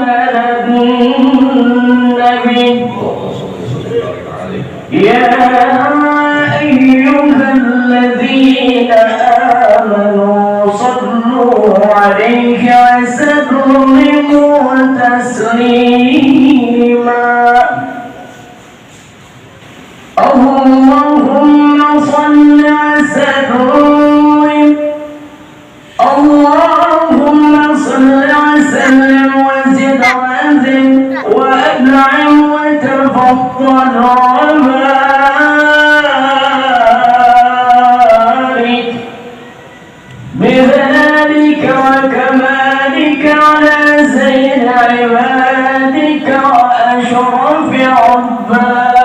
لدى النبي يا أيها الذين آمنوا صلوا عليه وسلموا تسليما اللهم صل وسلم اللهم صل وسلم وزد وانزل وأنعم وتفضل وبارك بذلك وكمالك على سيد عبادك وأشرف عبادك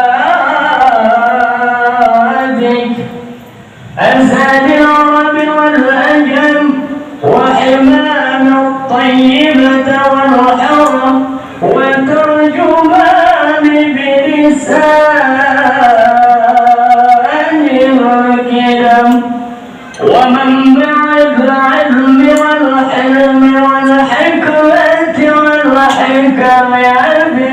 أسد العرب والأجم وحمام الطيبة والحرم وترجمان بلسان الكرم ومنبع العلم والحلم والحكمة والحكم أبي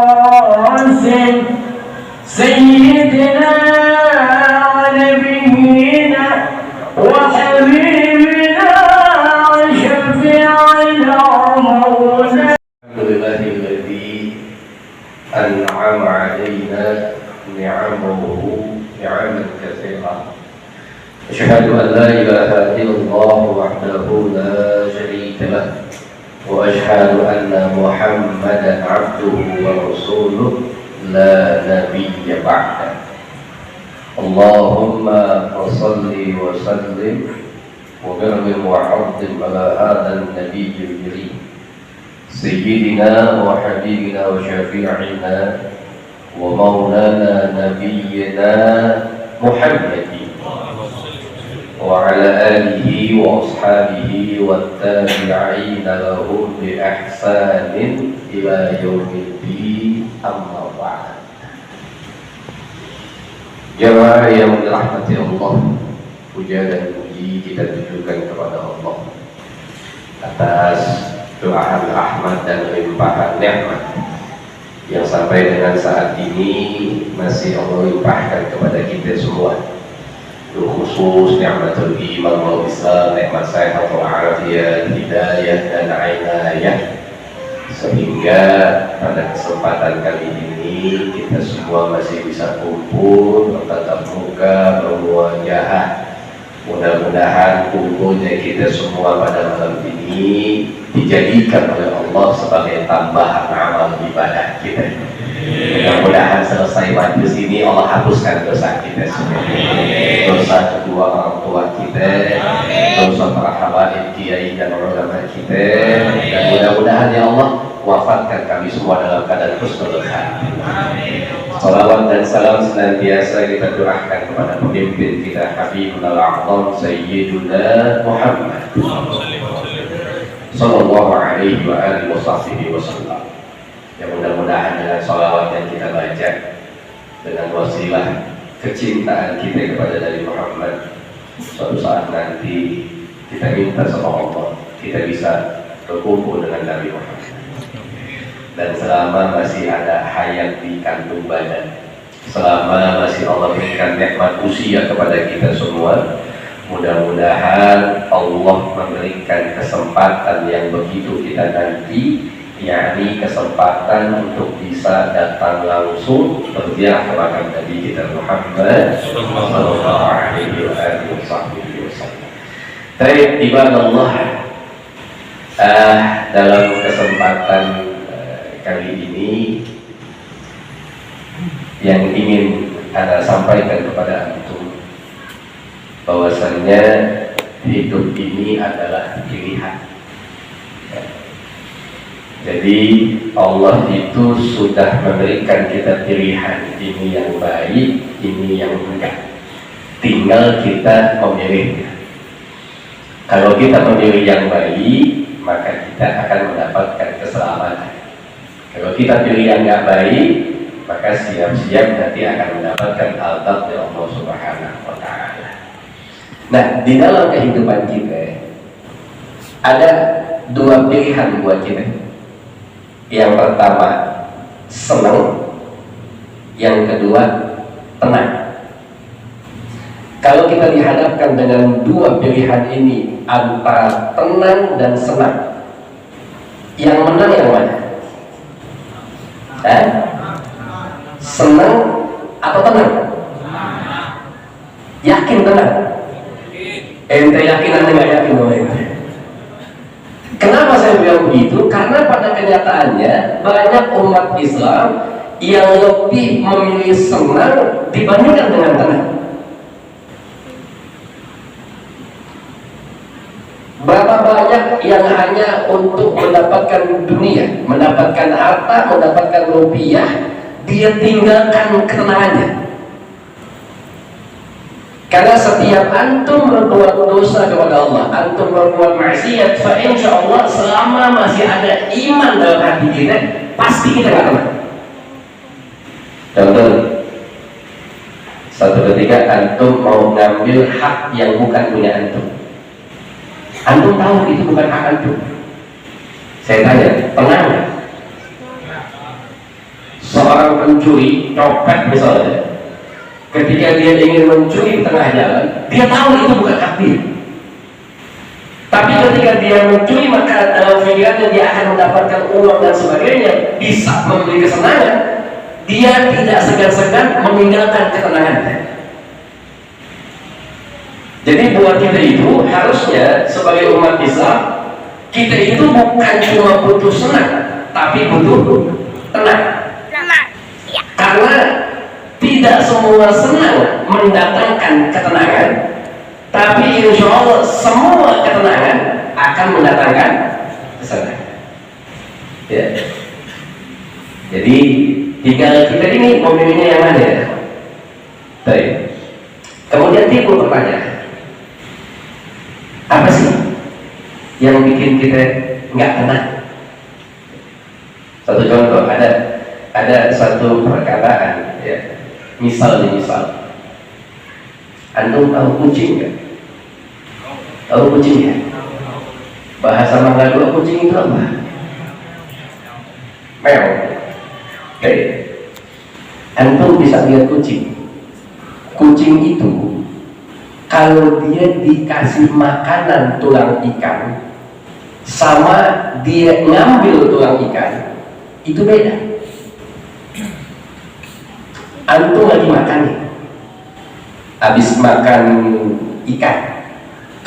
القاسم سيدنا ونبينا وحبيبنا وشفيعنا ومولانا الحمد لله الذي أنعم علينا نعمه نعما كثيرة أشهد أن لا إله إلا الله وحده لا شريك له وأشهد أن محمدا عبده ورسوله لا نبي بعده اللهم صل وسلم وكرم وعظم على هذا النبي الكريم سيدنا وحبيبنا وشفيعنا ومولانا نبينا محمد وعلى آله وأصحابه والتابعين لهم بإحسان إلى يوم الدين أما بعد. Jamaah yang dirahmati Allah, puja dan puji kita tujukan kepada Allah atas curahan rahmat dan limpahan nikmat yang sampai dengan saat ini masih Allah limpahkan kepada kita semua. Khusus nikmatul iman wal Islam, nikmat sehat wal afiyah, hidayah dan inayah, sehingga pada kesempatan kali ini kita semua masih bisa kumpul bertatap muka, bermuajahah. Mudah-mudahan kumpulnya kita semua pada malam ini dijadikan oleh Allah sebagai tambahan amal ibadah kita. Mudah-mudahan selesai majlis ini Allah hapuskan dosa kita semua, dosa kedua orang tua kita, dosa para habaib kiai dan ulama kita, dan mudah-mudahan ya Allah wafatkan kami semua dalam keadaan husnul khatimah. Salawat dan salam senantiasa kita doakan kepada pemimpin kita Habibul A'zam Sayyiduna Muhammad sallallahu alaihi wa alihi wasallam. Ya, mudah-mudahan dengan salawat yang kita baca, dengan wasilah kecintaan kita kepada Nabi Muhammad, suatu saat nanti kita minta sama Allah kita bisa berkumpul dengan Nabi Muhammad. Dan selama masih ada hayat di kandung badan, selama masih Allah berikan nikmat usia kepada kita semua, mudah-mudahan Allah memberikan kesempatan yang begitu kita nanti, yakni kesempatan untuk bisa datang langsung berziarah kepada Nabi kita Muhammad sallallahu alaihi wasallam. Baik, ibadallah, dalam kesempatan kali ini yang ingin Anda sampaikan kepada antum bahwasannya hidup ini adalah pilihan. Jadi Allah itu sudah memberikan kita pilihan, ini yang baik, ini yang enggak. Tinggal kita memilihnya. Kalau kita memilih yang baik, maka kita akan mendapatkan keselamatan. Kalau kita pilih yang nggak baik, maka siap-siap nanti akan mendapatkan azab dari Allah Subhanahu wa Ta'ala. Nah, di dalam kehidupan kita, Ada dua pilihan buat kita. Yang pertama senang, yang kedua tenang. Kalau kita dihadapkan dengan dua pilihan ini antara tenang dan senang, yang menang yang mana? Senang atau tenang? Yakin tenang? Ente yakin, anda nggak yakin? Kenapa saya bilang begitu? Karena pada kenyataannya banyak umat Islam yang lebih memilih senang dibandingkan dengan tenang. Berapa banyak yang hanya untuk mendapatkan dunia, mendapatkan harta, mendapatkan rupiah, dia tinggalkan ketenangannya. Karena setiap antum berbuat dosa kepada Allah, antum berbuat maksiat, fa insya Allah selama masih ada iman dalam hati kita, pasti kita nggak tenang. Contoh, satu ketika antum mau ngambil hak yang bukan punya antum. Antum tahu itu bukan hak antum. Saya tanya, tenang nggak? Seorang pencuri, copet misalnya, ketika dia ingin mencuri di tengah jalan, dia tahu itu bukan hak dia. Tapi ketika dia mencuri, maka dalam pikirannya dia akan mendapatkan uang dan sebagainya, bisa memberi kesenangan. Dia tidak segan-segan meninggalkan ketenangannya. Jadi buat kita itu harusnya sebagai umat Islam, kita itu bukan cuma butuh senang, tapi butuh tenang. Karena tidak semua senang mendatangkan ketenangan, tapi insya Allah semua ketenangan akan mendatangkan kesenangan. Ya. Jadi tinggal kita ini memilihnya yang mana ya? Baik. Kemudian timbul pertanyaan, apa sih yang bikin kita nggak tenang? Satu contoh, ada satu perkataan, ya. Misal, antum tahu kucing nggak? Tahu kucing ya? Bahasa Manado kucing itu apa? Meow. Oke. Antum bisa lihat kucing. Kucing itu kalau dia dikasih makanan tulang ikan sama dia ngambil tulang ikan, itu beda. Antum lagi makan nih, habis makan ikan,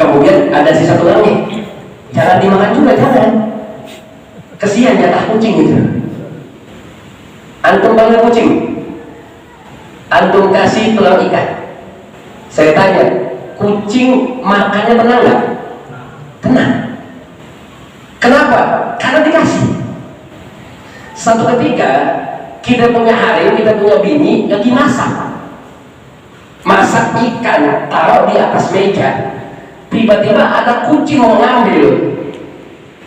kemudian ada sisa tulangnya, jangan dimakan juga, jangan. Kesian jatah kucing itu. Antum panggil kucing, antum kasih tulang ikan. Saya tanya, kucing makannya tenang nggak? Tenang. Kenapa? Karena dikasih. Satu ketika kita punya harim, kita punya bini lagi masak ikan, taruh di atas meja. Tiba-tiba ada kucing mau ngambil.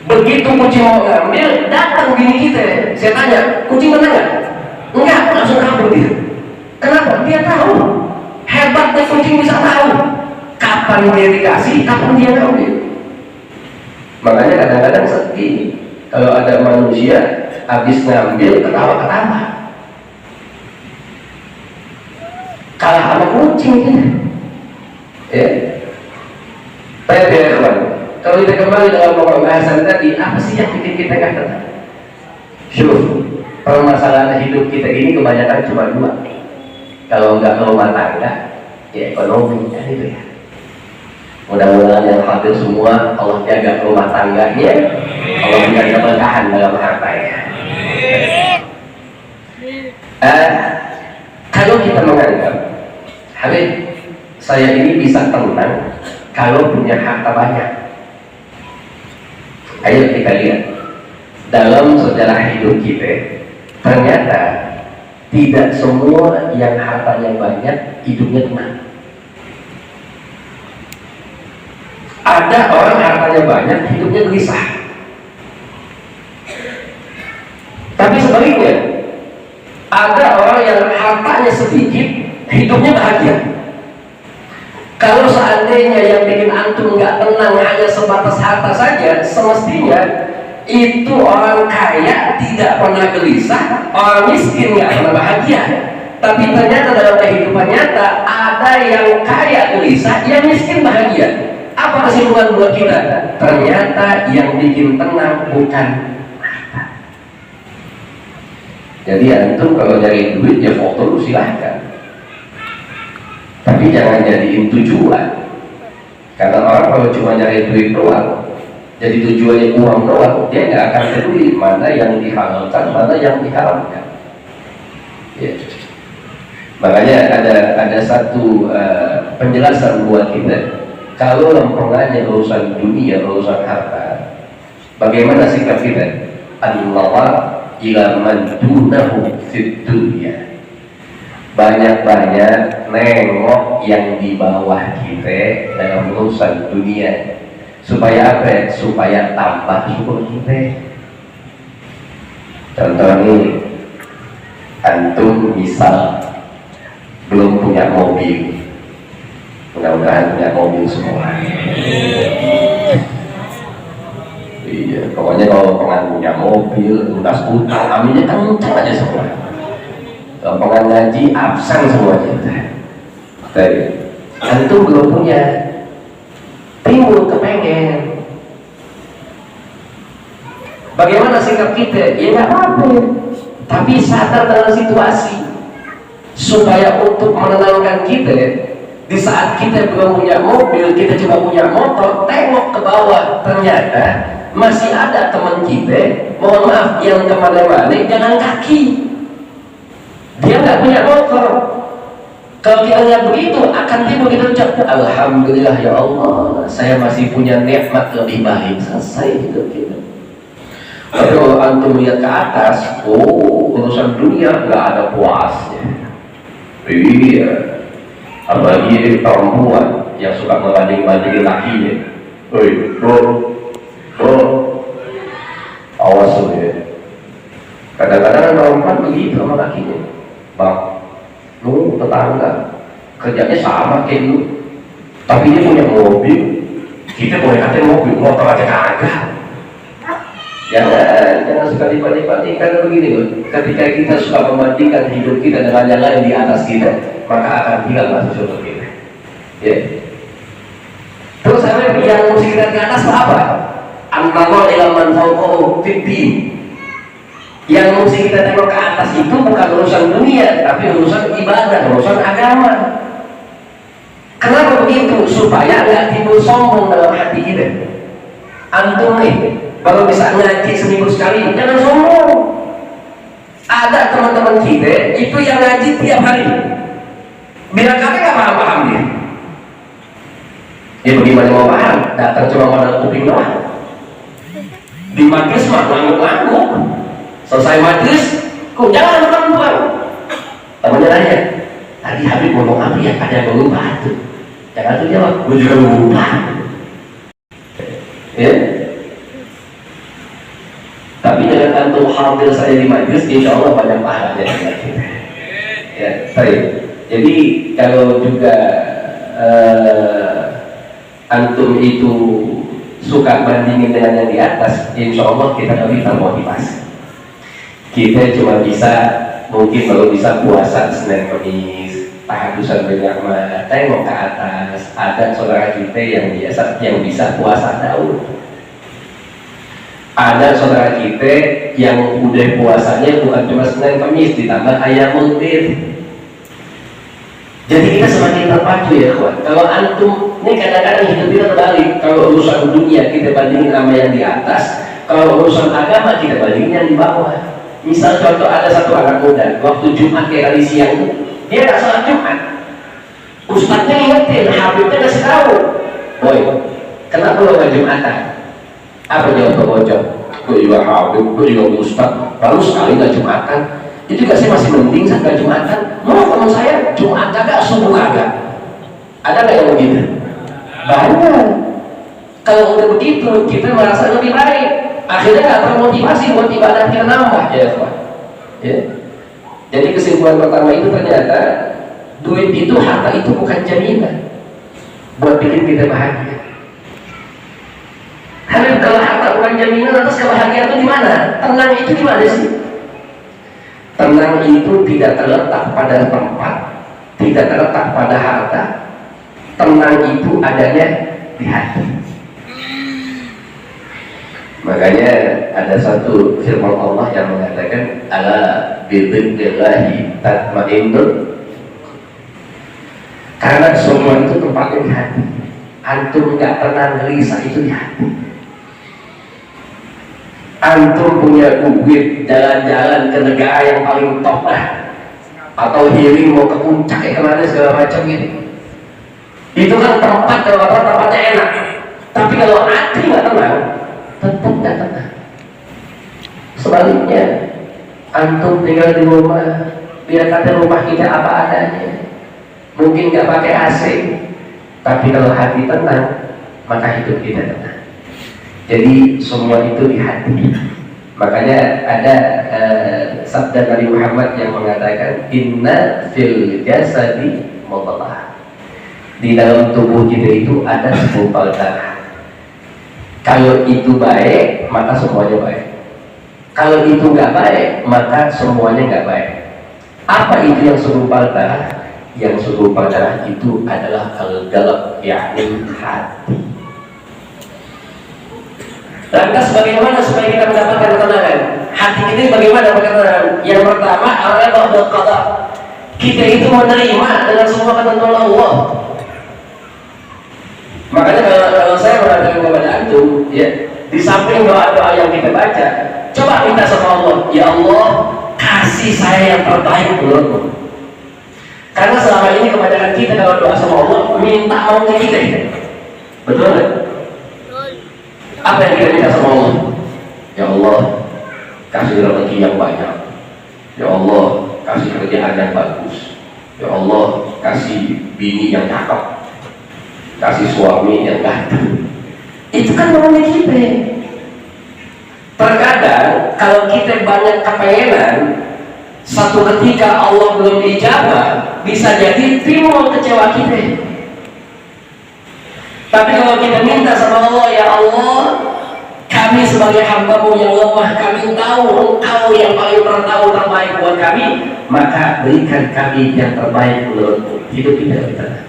Begitu kucing mau ngambil, datang bini kita. Saya tanya, kucing tenang nggak? Enggak, langsung kabur dia. Kenapa? Dia tahu. Hebatnya kucing bisa tahu kapan dia dikasih, kapan dia ngambil. Makanya kadang-kadang sedih kalau ada manusia habis ngambil ketawa-ketawa. Kalah sama kucing ini. Ya. Baik ya kawan. Kalau kita kembali dalam pembahasan tadi, apa sih yang bikin kita nggak tenang? Syukur, permasalahan hidup kita ini kebanyakan cuma dua. Kalau nggak rumah tangga, ya ekonomi, kan itu ya. Mudah-mudahan yang hadir semua Allah jaga rumah tangganya, Allah berikan keberkahan dalam hartanya. Kalau kita menganggap, Habib, saya ini bisa tenang kalau punya harta banyak. Ayo kita lihat dalam sejarah hidup kita, ternyata tidak semua yang hartanya banyak hidupnya tenang. Ada orang hartanya banyak hidupnya gelisah. Tapi sebaliknya, ada orang yang hartanya sedikit hidupnya bahagia. Kalau seandainya yang bikin antum nggak tenang hanya sebatas harta saja, semestinya itu orang kaya tidak pernah gelisah, orang miskin nggak pernah bahagia. Tapi ternyata dalam kehidupan nyata ada yang kaya gelisah, yang miskin bahagia. Apa kesimpulan buat kita? Ternyata yang bikin tenang bukan harta. Jadi antum kalau nyari duit ya foto lu silahkan, tapi jangan jadiin tujuan. Karena orang kalau cuma nyari duit doang, jadi tujuannya uang doang, dia nggak akan peduli mana yang dihalalkan, mana yang diharamkan. Ya. Makanya ada satu penjelasan buat kita. Kalau lempengannya urusan dunia, urusan harta, bagaimana sikap kita? Allah ila man dunahu fid dunya. Banyak-banyak nengok yang di bawah kita dalam urusan dunia. Supaya apa? Supaya tambah syukur kita. Contoh nih, antum misal belum punya mobil, mudah-mudahan punya mobil semua. Iya, pokoknya kalau pengen punya mobil, lunas utang, aminnya kencang aja semua. Kalau pengen ngaji, absen semuanya. Tapi antum belum punya, timbul kepengen. Bagaimana sikap kita? Ya nggak apa-apa, tapi sadar dalam situasi supaya untuk menenangkan kita. Di saat kita belum punya mobil, kita cuma punya motor, tengok ke bawah, ternyata masih ada teman kita, mohon maaf, yang kemana-mana jalan kaki. Dia nggak punya motor. Kalau kita lihat begitu, akan timbul kita ucap, alhamdulillah ya Allah, saya masih punya nikmat lebih baik. Selesai hidup kita. Tapi kalau antum lihat ke atas, oh urusan dunia nggak ada puasnya. Iya, apalagi perempuan yang suka membanding-bandingin lakinya. Woi, bro, awas lu ya. Kadang-kadang perempuan begitu sama lakinya. Bang, lu tetangga kerjanya sama kayak lu, tapi dia punya mobil, kita boleh katain mobil, motor aja kagak. Jangan suka dibanding-bandingkan begini loh. Ketika kita suka membandingkan hidup kita dengan yang lain di atas kita, maka akan hilang rasa syukur kita. Ya. Terus yang mesti kita di atas apa? An-nazar ila man fawqahu fid-din. Yang mesti kita tengok ke atas itu bukan urusan dunia, tapi urusan ibadah, urusan agama. Kenapa begitu? Supaya nggak timbul sombong dalam hati kita. Antum nih, kalau bisa ngaji seminggu sekali, jangan sombong. Ada teman-teman kita itu yang ngaji tiap hari, bilang kakek nggak paham-paham dia. Dia bagaimana mau paham? Datang cuma pada kuping doang. Di majlis mah ngangguk-ngangguk. Selesai majlis, kok jangan pulang. Temannya nanya, tadi Habib ngomong apa ya? Ada yang lupa tuh. Jangan tuh jawab, gue juga lupa. Ya. Tapi dengan antum hadir saya di majlis, insya Allah banyak pahalanya. Ya, baik. Jadi kalau juga antum itu suka bandingin dengan yang di atas, insya Allah kita lebih termotivasi. Kita cuma bisa, mungkin kalau bisa puasa Senin Kamis, tahadusan bernikmat, tengok ke atas, ada saudara kita yang bisa puasa Daud. Ada saudara kita yang udah puasanya bukan cuma Senin Kamis, ditambah Ayyamul Bid. Jadi kita semakin terpacu ya kawan. Kalau antum, ini kadang-kadang hidup kita terbalik. Kalau urusan dunia kita bandingin sama yang di atas, kalau urusan agama kita bandingin yang di bawah. Misal contoh, ada satu anak muda, waktu Jumat kayak tadi siang, dia nggak salat Jumat. Ustadznya ingetin, Habibnya kasih tahu, boy, kenapa lo nggak Jumatan? Apa jawab bocor? Gue juga Habib, gue juga Ustadz, baru sekali nggak Jumatan. Itu juga saya masih mending saya nggak Jumatan. Mau teman saya Jumat kagak, subuh kagak. Ada nggak yang begitu? Banyak. Kalau udah begitu, kita merasa lebih baik. Akhirnya nggak termotivasi buat ibadah kita nambah ya Pak. Ya. Jadi kesimpulan pertama itu ternyata duit itu, harta itu bukan jaminan. buat bikin kita bahagia. Karena kalau harta bukan jaminan atas kebahagiaan itu gimana? Tenang itu gimana sih? Tenang itu tidak terletak pada tempat, tidak terletak pada harta. Tenang itu adanya di hati. Makanya ada satu firman Allah yang mengatakan ala bidzikrillahi tatmainnul. Karena semua itu tempatnya di hati. Antum nggak tenang gelisah itu di hati. Antum punya duit jalan-jalan ke negara yang paling top lah, atau healing mau ke puncak kayak kemana segala macam gitu. Itu kan tempat, kalau tempatnya enak. Tapi kalau hati nggak tenang, tetap nggak tenang. Sebaliknya, antum tinggal di rumah, biar kata rumah kita apa adanya. Mungkin nggak pakai AC, tapi kalau hati tenang, maka hidup kita tenang. Jadi semua itu di hati. Makanya ada sabda Nabi Muhammad yang mengatakan inna fil jasadi mudghah. Di dalam tubuh kita itu ada segumpal darah. Kalau itu baik, maka semuanya baik. Kalau itu nggak baik, maka semuanya nggak baik. Apa itu yang segumpal darah? Yang segumpal darah itu adalah al-qalb, yakni hati. Lantas bagaimana supaya kita mendapatkan ketenangan? Hati kita bagaimana ketenangan? Yang pertama, ar-ridha bil qada. Kita itu menerima dengan semua ketentuan Allah. Makanya kalau saya mengatakan kepada antum, ya, di samping doa-doa yang kita baca, coba minta sama Allah, ya Allah, kasih saya yang terbaik menurutmu. Karena selama ini kebanyakan kita kalau doa sama Allah minta maunya kita. Betul nggak? Apa yang kita minta sama Allah? Ya Allah, kasih rezeki yang banyak. Ya Allah, kasih kerjaan yang bagus. Ya Allah, kasih bini yang cakep. Kasih suami yang ganteng. Itu kan maunya kita. Terkadang kalau kita banyak kepengenan, satu ketika Allah belum dijawab, bisa jadi timbul kecewa kita. Tapi kalau kita minta sama Allah, ya Allah, kami sebagai hamba-Mu yang lemah, kami tahu Engkau yang paling tahu terbaik buat kami, maka berikan kami yang terbaik menurut-Mu. Hidup kita.